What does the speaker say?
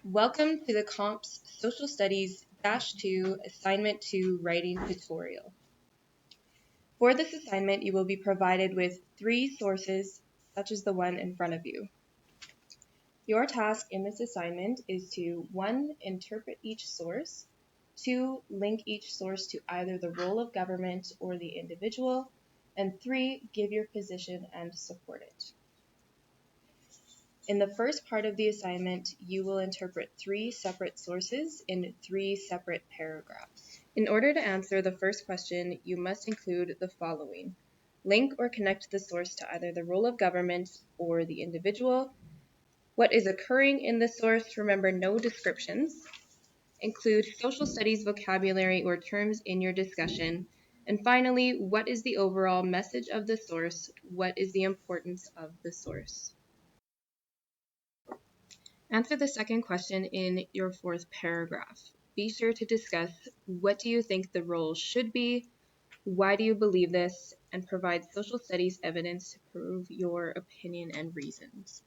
Welcome to the COMPS Social Studies -2 Assignment 2 Writing Tutorial. For this assignment, you will be provided with 3 sources, such as the one in front of you. Your task in this assignment is to 1. Interpret each source, 2. Link each source to either the role of government or the individual, and 3. Give your position and support it. In the first part of the assignment, you will interpret 3 separate sources in 3 separate paragraphs. In order to answer the first question, you must include the following. Link or connect the source to either the role of government or the individual. What is occurring in the source? Remember, no descriptions. Include social studies vocabulary or terms in your discussion. And finally, what is the overall message of the source? What is the importance of the source? Answer the second question in your 4th paragraph. Be sure to discuss what do you think the role should be, why do you believe this, and provide social studies evidence to prove your opinion and reasons.